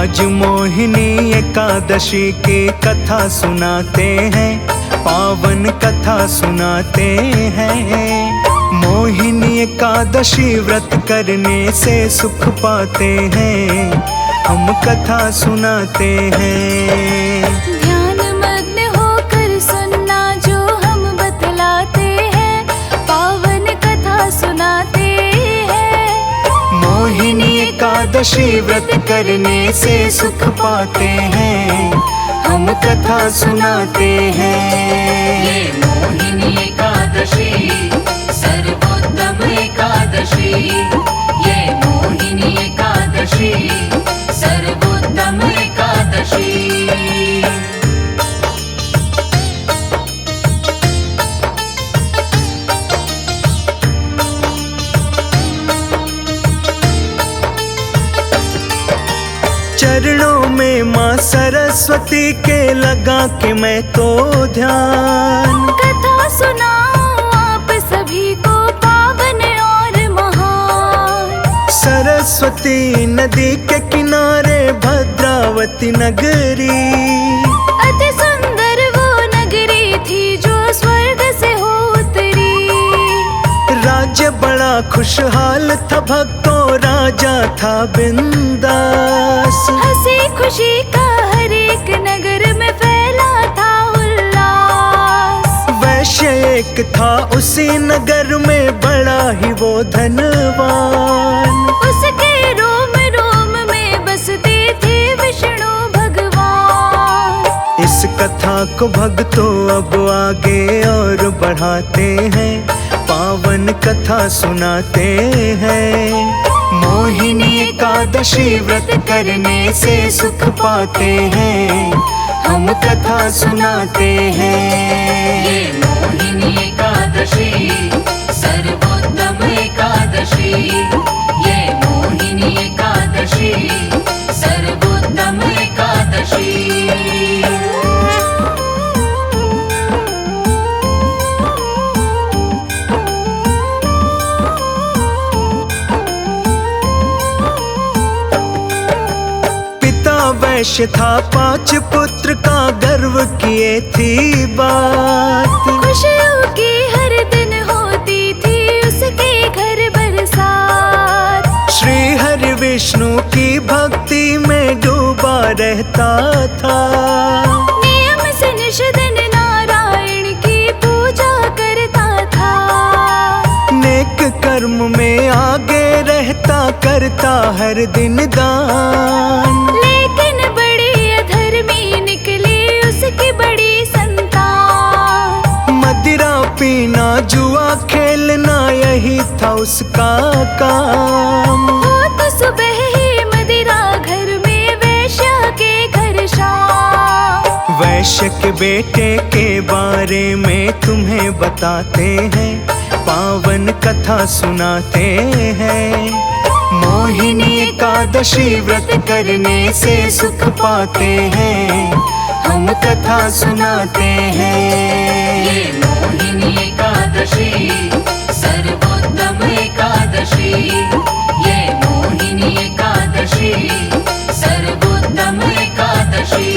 आज मोहिनी एकादशी की कथा सुनाते हैं, पावन कथा सुनाते हैं। मोहिनी एकादशी व्रत करने से सुख पाते हैं, हम कथा सुनाते हैं। ध्यान मग्न होकर सुनना जो हम बतलाते हैं, पावन कथा सुनाते हैं। मोहिनी एकादशी व्रत करने से सुख पाते हैं, हम कथा सुनाते हैं। ये मोहिनी एकादशी सर्वोत्तम एकादशी, ये मोहिनी एकादशी सर्वोत्तम एकादशी। चरणों में माँ सरस्वती के लगा के मैं तो ध्यान, कथा सुनाओ आप सभी को पावन और महान। सरस्वती नदी के किनारे भद्रावती नगरी, अति सुंदर वो नगरी थी जो स्वर्ग से हो उतरी। राज्य बड़ा खुशहाल था, भक्तों राजा था बिंदास। हंसी खुशी का हर एक नगर में फैला था उल्लास। वैश्य एक था उसी नगर में, बड़ा ही वो धनवान। उसके रोम रोम में बसते थे विष्णु भगवान। इस कथा को भक्तों अब आगे और बढ़ाते हैं, पावन कथा सुनाते हैं। मोहिनी एकादशी व्रत करने से सुख पाते हैं, हम कथा सुनाते हैं। ये मोहिनी एकादशी सर्वोत्तम एकादशी, ये मोहिनी एकादशी सर्वोत्तम एकादशी। वैश्य था 5 पुत्र का गर्व किए थी बात। खुशियों की हर दिन होती थी उसके घर बरसात। श्री हरि विष्णु की भक्ति में डूबा रहता था, नियम से निश दिन नारायण की पूजा करता था। नेक कर्म में आगे रहता, करता हर दिन दान। लेकिन बड़ी अधर्मी निकली उसकी बड़ी संतान। मदिरा पीना जुआ खेलना यही था उसका काम। वो तो सुबह ही मदिरा घर में वैश्य के घर शाम। वैश्य के बेटे के बारे में तुम्हें बताते हैं, पावन कथा सुनाते हैं। मोहिनी एकादशी व्रत करने से सुख पाते हैं, हम कथा सुनाते हैं। ये मोहिनी एकादशी सर्वोत्तम एकादशी, ये मोहिनी एकादशी सर्वोत्तम एकादशी।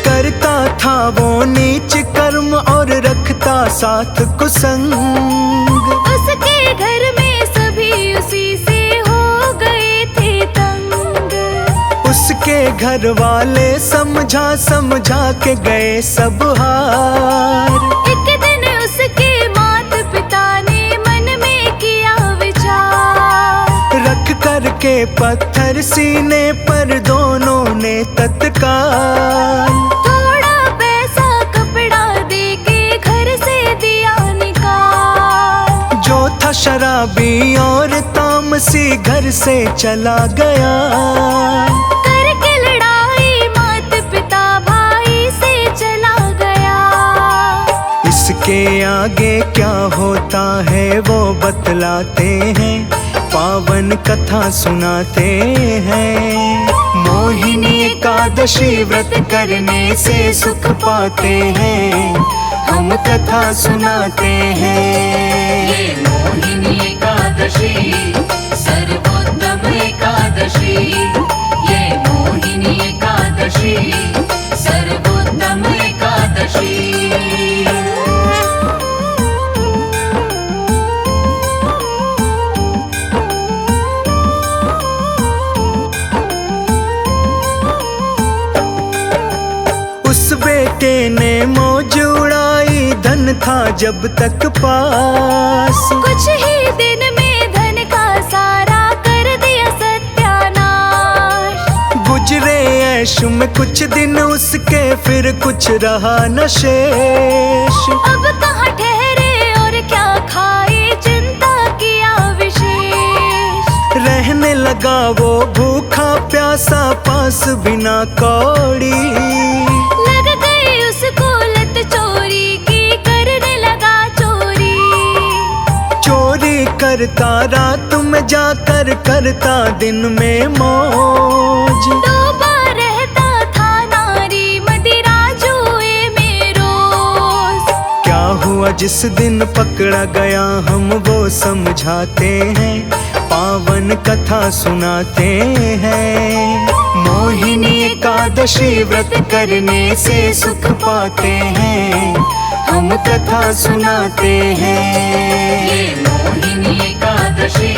करता था वो नीच कर्म और रखता साथ कुसंग। उसके घर में सभी उसी से हो गए थे तंग। उसके घर वाले समझा समझा के गए सब हार। एक दिन उसके माता पिता ने मन में किया विचार। रख करके पत्थर सीने पर दोनों ने तत्काल थोड़ा पैसा कपड़ा दे के घर से दिया निकाल। जो था शराबी और तामसी घर से चला गया। करके लड़ाई माता पिता भाई से चला गया। इसके आगे क्या होता है वो बतलाते हैं, पावन पावन कथा सुनाते हैं। मोहिनी एकादशी व्रत करने से सुख पाते हैं, हम कथा सुनाते हैं। ये मोहिनी एकादशी सर्वोत्तम एकादशी, ये मोहिनी एकादशी सर्वोत्तम एकादशी। उस बेटे ने मौज उड़ाई, धन था जब तक पास। कुछ ही दिन में धन का सारा कर दिया सत्यानाश। गुजरे ऐश में कुछ दिन उसके, फिर कुछ रहा न शेष। अब कहाँ ठहरे और क्या खाए, चिंता किया विशेष। रहने लगा वो भूखा प्यासा, पास बिना कौड़ी। लग गई उसको लत चोरी की, करने लगा चोरी। चोरी करता रात में जाकर, करता दिन में मौज। डूबा रहता था नारी मदिरा जुए में रोज। क्या हुआ जिस दिन पकड़ा गया, हम वो समझाते हैं, पावन कथा सुनाते हैं। मोहिनी एकादशी व्रत करने से सुख पाते हैं, हम कथा सुनाते हैं। ये मोहिनी एकादशी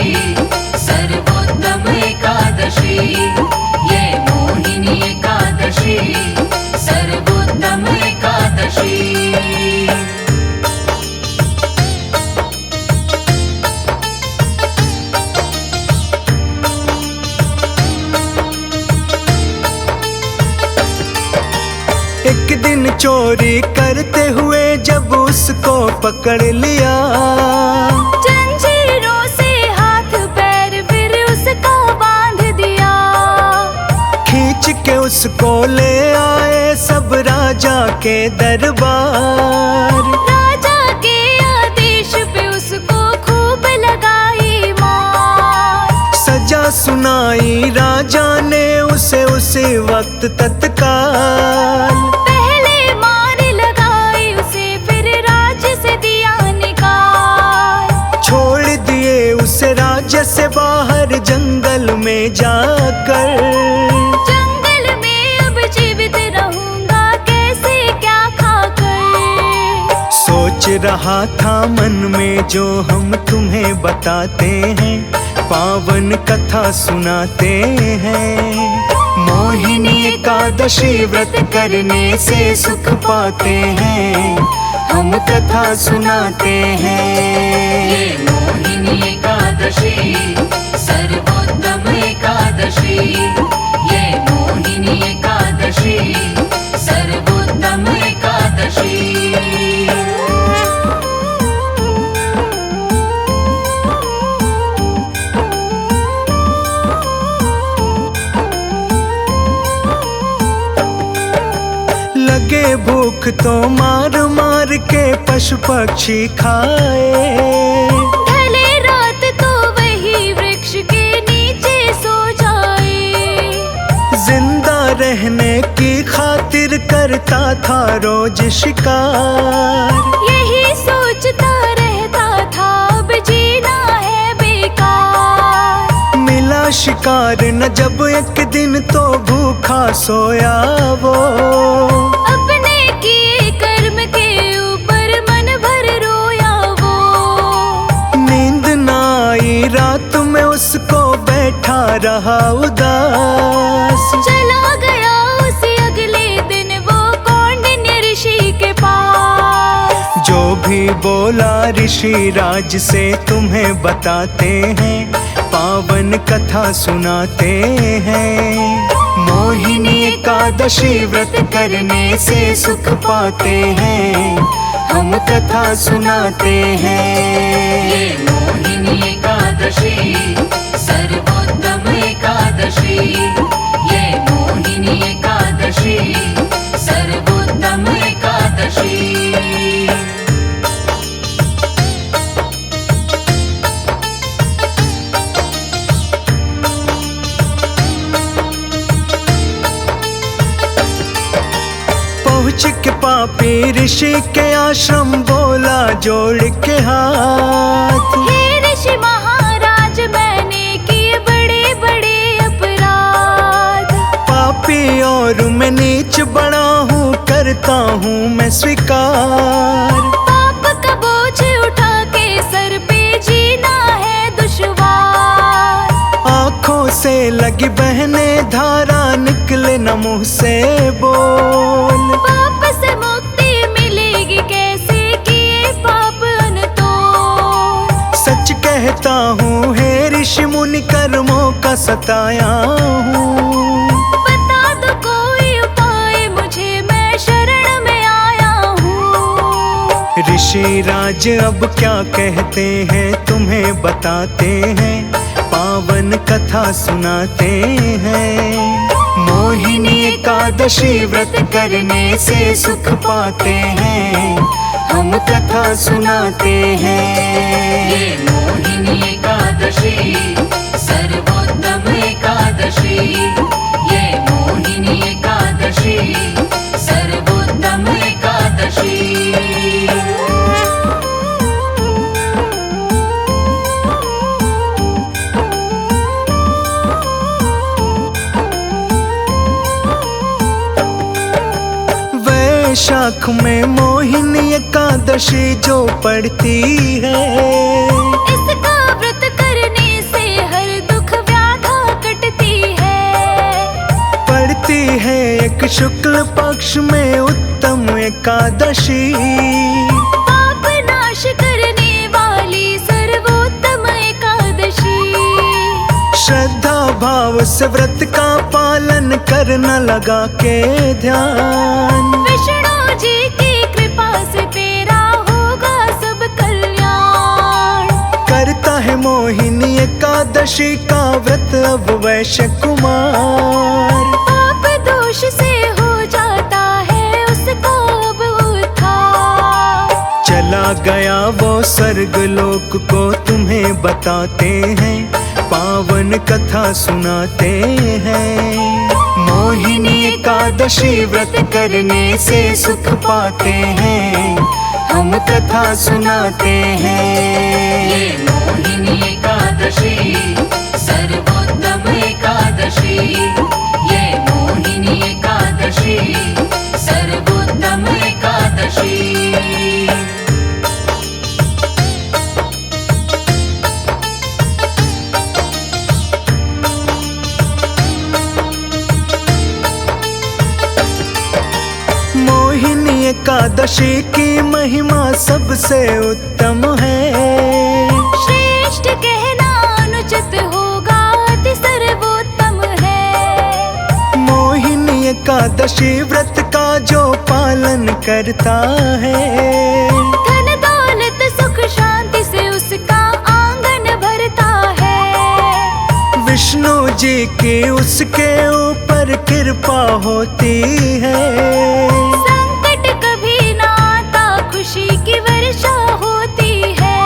सर्वोत्तम एकादशी, ये मोहिनी एकादशी सर्वोत्तम एकादशी। एक दिन चोरी करते हुए जब उसको पकड़ लिया, जंजीरों से हाथ पैर फिर उसका बांध दिया। खींच के उसको ले आए सब राजा के दरबार। राजा के आदेश पे उसको खूब लगाई मार। सजा सुनाई राजा ने उसे उसी वक्त तत्काल। पहले मार लगाई उसे, फिर राज्य से दिया निकाल। छोड़ दिए उसे राज्य से बाहर, जंगल में जाकर। जंगल में अब जीवित रहूंगा कैसे, क्या खाकर। सोच रहा था मन में जो हम तुम्हें बताते हैं, पावन कथा सुनाते हैं। मोहिनी एकादशी व्रत करने से सुख पाते हैं, हम कथा सुनाते हैं। ये मोहिनी एकादशी सर्वोत्तम एकादशी, ये मोहिनी एकादशी सर्वोत्तम एकादशी। लगे भूख तो मार मार के पशु पक्षी खाए। ढले रात तो वही वृक्ष के नीचे सो जाए। जिंदा रहने की खातिर करता था रोज शिकार। यही सोचता रहता था अब जीना है बेकार। मिला शिकार न जब एक दिन, तो भूखा सोया वो। अपने किए कर्म के ऊपर मन भर रोया वो। नींद न आई रात में उसको, बैठा रहा उदास। चला गया उसी अगले दिन वो कौंडिन्य ऋषि के पास। जो भी बोला ऋषि राज से तुम्हें बताते हैं, पावन कथा सुनाते हैं। मोहिनी एकादशी व्रत करने से सुख पाते हैं, हम कथा सुनाते हैं। ये मोहिनी एकादशी सर्वोत्तम एकादशी, ये मोहिनी एकादशी सर्वोत्तम एकादशी। पूछ के पापी ऋषि के आश्रम बोला जोड़ के हाथ। हे ऋषि महाराज मैंने किए बड़े बड़े अपराध। पापी और मैं नीच बड़ा हूँ, करता हूँ मैं स्वीकार। पाप का बोझ उठा के सर पे जीना है दुश्वार। आँखों से लगी बहने धारा, निकले न मुँह से बोल। पाप से मुक्ति मिलेगी कैसे, किए पाप अनतोल। सच कहता हूँ हे ऋषि मुनि, कर्मों का सताया हूँ। बता दो कोई उपाय मुझे, मैं शरण में आया हूँ। ऋषि राज अब क्या कहते हैं तुम्हें बताते हैं, पावन कथा सुनाते हैं। मोहिनी एकादशी व्रत करने से सुख पाते हैं, हम कथा सुनाते हैं। ये मोहिनी एकादशी सर्वोत्तम एकादशी। ये मोहिनी एकादशी सर्वोत्तम एकादशी। वैशाख में मोहिनी एकादशी जो पड़ती है, इसका व्रत करने से हर दुख व्याधा कटती है। पड़ती है एक शुक्ल पक्ष में उत्तम एकादशी। पाप नाश करने वाली सर्वोत्तम एकादशी। श्रद्धा भाव से व्रत का पालन करना लगा के ध्यान। विष्णु जी की कृपा से तेरा होगा सब कल्याण। करता है मोहिनी एकादशी का व्रत अब वैश्य कुमार। पाप दोष से हो जाता है उसका अब उद्धार। चला गया वो स्वर्ग लोक को तुम्हें बताते हैं, पावन कथा सुनाते हैं। मोहिनी एकादशी व्रत करने से सुख पाते हैं, हम कथा सुनाते हैं। ये मोहिनी एकादशी सर्वोत्तम एकादशी। ये मोहिनी एकादशी सर्वोत्तम एकादशी। मोहिनी एकादशी की महिमा सबसे उत्तम है। श्रेष्ठ कहना अनुचित होगा, अति सर्वोत्तम है। मोहिनी एकादशी व्रत का जो पालन करता है, धन दौलत सुख शांति से उसका आंगन भरता है। विष्णु जी की उसके ऊपर कृपा होती है। संकट कभी ना आता, खुशी की वर्षा होती है।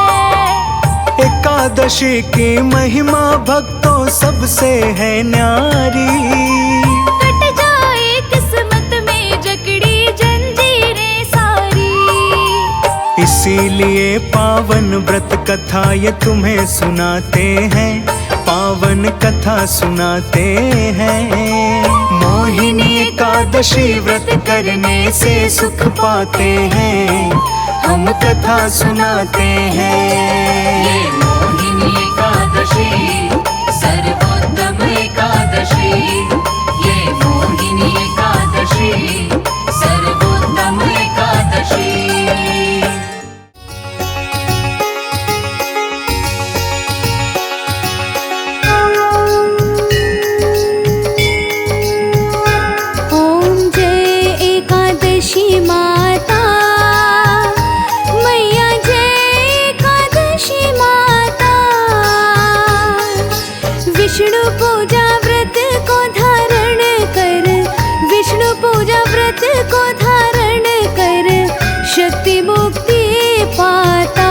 एकादशी की महिमा भक्तों सबसे है न्यारी। कट जाए किस्मत में जकड़ी जंजीरें सारी। इसीलिए पावन व्रत कथा ये तुम्हें सुनाते हैं, पावन कथा सुनाते हैं। मोहिनी एकादशी व्रत करने से सुख पाते हैं, हम कथा सुनाते हैं। ये मोहिनी एकादशी सर्वोत्तम एकादशी। ये मोहिनी एकादशी सर्वोत्तम एकादशी। ओम जय एकादशी माता, मैया जय एकादशी माता। विष्णु पूजा व्रत को धारण कर, विष्णु पूजा व्रत को धारण कर, शक्ति मुक्ति पाता।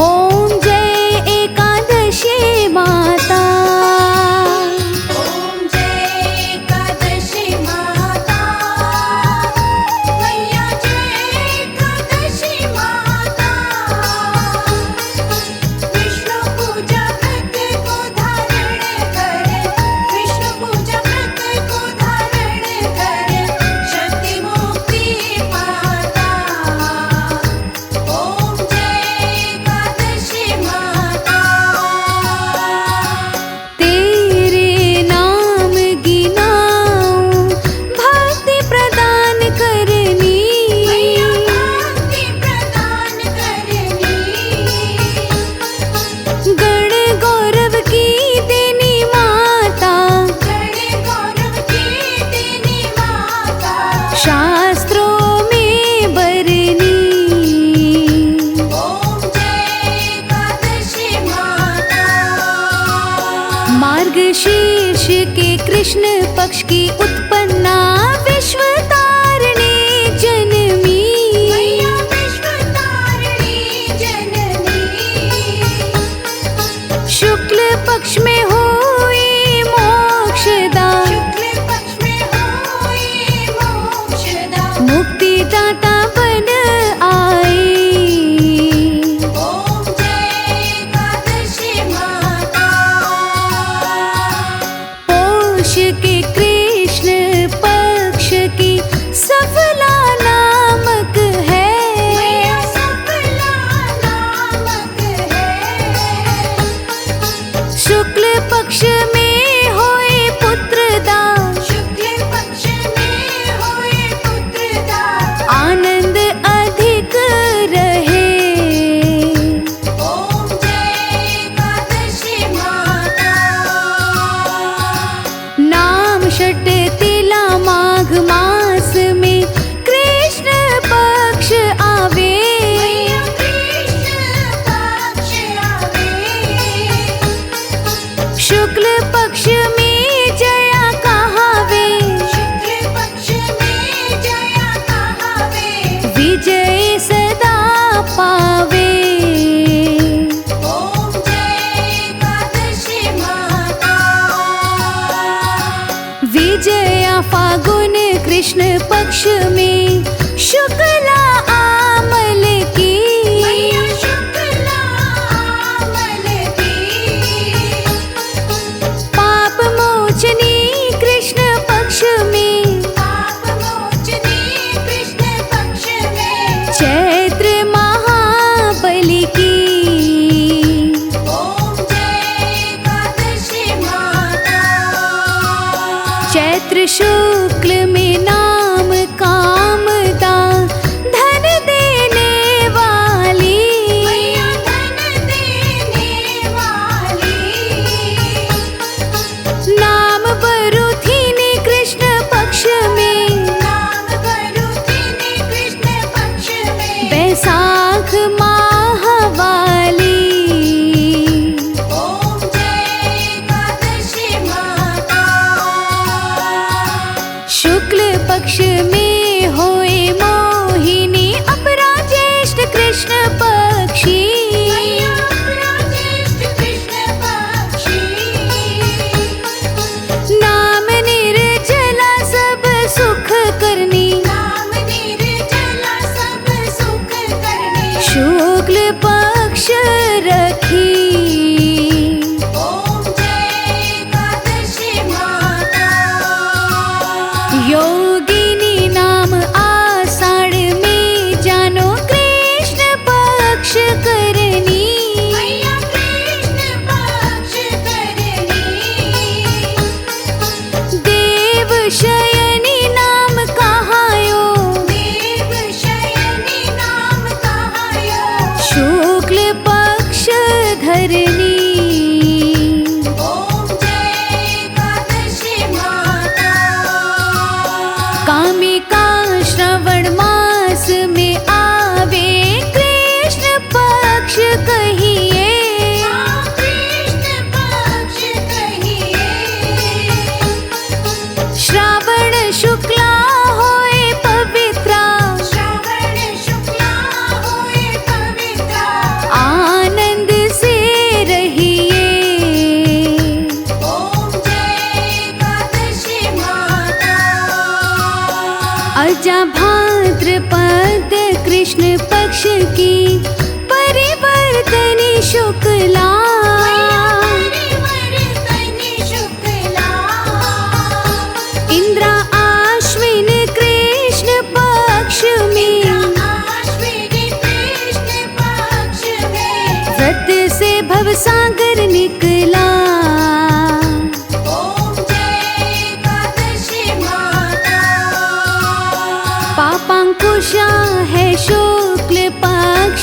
ओम जय एकादशी माता। ओम जय एकादशी माता। मार्गशीर्ष के कृष्ण पक्ष की उत्पन्ना विश्व तारिणी जनमी। मैया विश्व तारिणी जननी। शुक्ल पक्ष में हुई मोक्षदा, शुक्ल पक्ष में हुई मोक्षदा। मुक्तिदाता बन आई। ओम जय एकादशी माता। पौष के कृष्ण पक्ष की सफला नामक है। मैया सफला नामक है। शुक्ल पक्ष में होए पुत्रदा, शुक्ल पक्ष में हुए पुत्रदा। आनंद अधिक रहे। ओम जय एकादशी माता। नाम षट तिला माघ मास में कृष्ण पक्ष आवे। मैया कृष्ण पक्ष आवे। शुक्ल पक्ष में जया कहावे। शुक्ल पक्ष में जया कहावे। विजय सदा पावे। ओम जय एकादशी माता। विजया फागुन कृष्ण पक्ष में शुक्ला आमल की। मैया शुक्ला आमल की। पाप मोचनी कृष्ण पक्ष में पाप मोचनी कृष्ण पक्ष में। चैत्र महाबली की। ओम जय एकादशी माता। चैत्र शुक्ल में नाम कामदा धन देने वाली। मैया धन देने वाली। नाम बरुथिनी कृष्ण पक्ष में। नाम बरुथिनी कृष्ण पक्ष में। बैसाख माहवाली। ओम जय एकादशी माता। शुक्ल पक्ष में होए मोहिनी अपरा ज्येष्ठ कृष्ण पक्षी। मैया अपना ज्येष्ठ कृष्ण पक्षी। नाम निर्जला सब सुख करनी। नाम निर्जला सब सुख करनी। शुक्ल पक्ष रखी। ओम जय एकादशी माता। योगिनी नाम आषाढ़ में जानो कृष्ण पक्ष करनी। मैया कृष्ण पक्ष करनी। देव शयनी नाम कहायो। देव शयनी नाम कहायो। शुक्ल पक्ष धरनी। ओम जय एकादशी माता। कामिका श्रवण मास में आवे कृष्ण पक्ष कहिए। कृष्ण पक्ष कहिए। श्रावण शुक्ला होए पवित्रा। श्रावण शुक्ला होए पवित्रा। आनंद से रहिए। ओम जय एकादशी माता। अजा भाद्रपद कृष्ण पक्ष की परिवर्तनी शुक्ला। परिवर्तनी शुक्ला। इंद्रा आश्विन कृष्ण पक्ष में अश्विनी कृष्ण पक्ष में। व्रत से भवसागर निकला। ओम जय एकादशी माता। पापांकुशा है शुक्ल पक्ष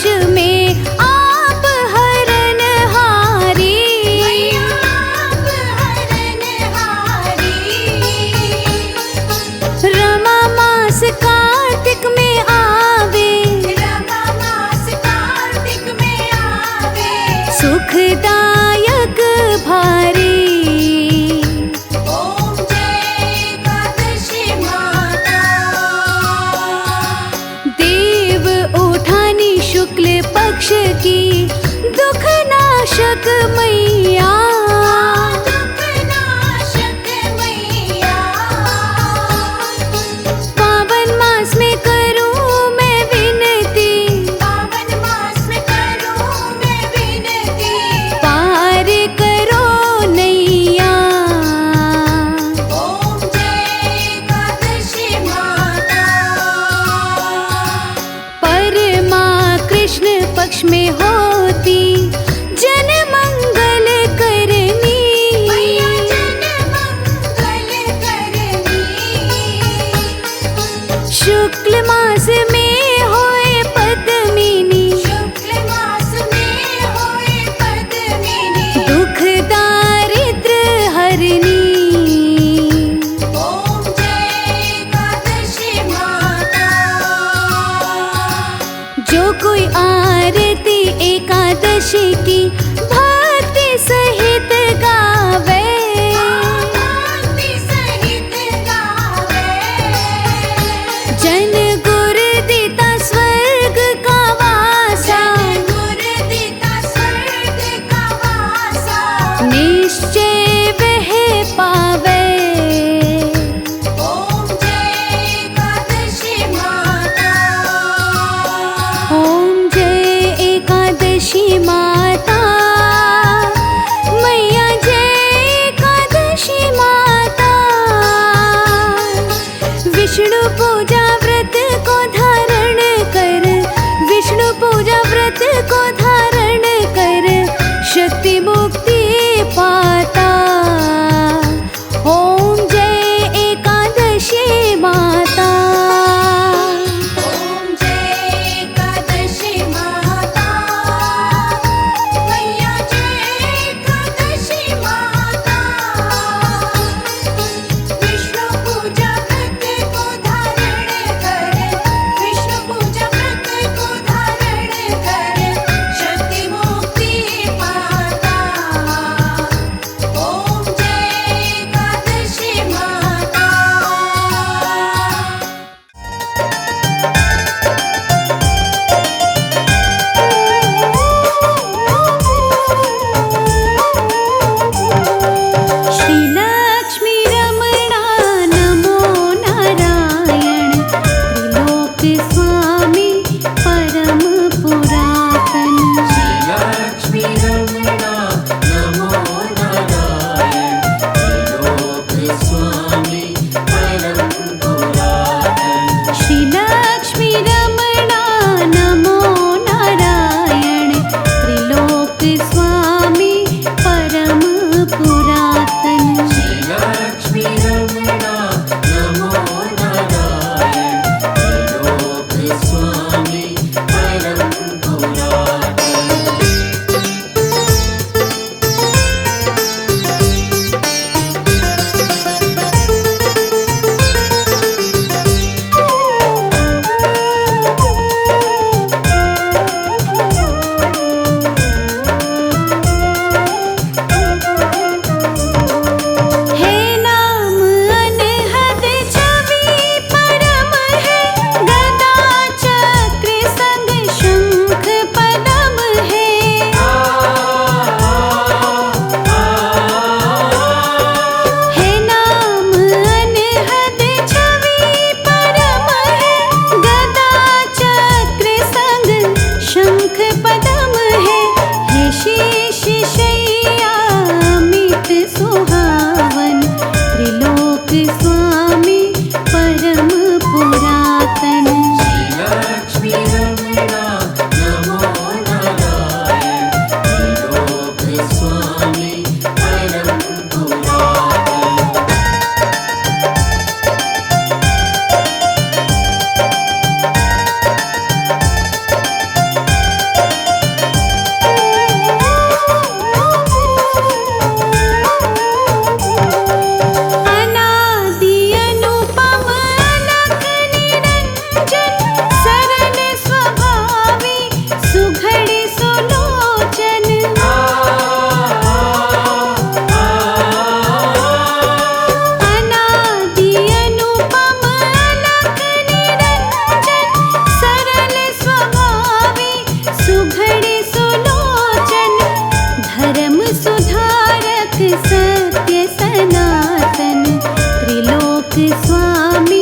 पावे। ओम जय एकादशी माता। ओम जय एकादशी माता, मैया जय एकादशी माता। विष्णु पूजा व्रत को धारण कर, विष्णु पूजा व्रत को धारण कर, शक्ति मुक्ति पाता। ओम जय एकादशी माता। ओम जय एकादशी माता। मैया जय एकादशी माता। विष्णु पूजा व्रत को धारण कर, विष्णु पूजा व्रत को धारण कर, शक्ति मुक्ति पाता। ओम जय एकादशी माता। श्री लक्ष्मी रमणा नमो नारायण, त्रिलोक स्वामी परम पुरातन। लक्ष्मी रमणा नमो नारायण, त्रिलोक स्वामी परम पुरातन। श्री लक्ष्मी रमणा नमो नारायण, त्रिलोक स्वामी परम पुरातन। लक्ष्मी रमणा नमो नारायण, त्रिलोक स्वामी परम पुरातन। हे नाम अनहद छवि परम है, गदा चक्र संग शंख पदम है। हे नाम अनहद छवि परम है, गदा चक्र संग शंख पदम है। हे शीश शैया अमित सुहावन, त्रिलोक स्वामी परम पुरातन। लक्ष्मी रमणा नमो नारायण, त्रिलोक स्वामी परम पुरातन। अनादि अनुपम अलख निरंजन, सरल स्वभावी सुघड़ सुलोचन। अनादि अनुपम अलख निरंजन, सरल स्वभावी सुघड़ सुलोचन। धर्म सुधारक सत्य सनातन, त्रिलोक स्वामी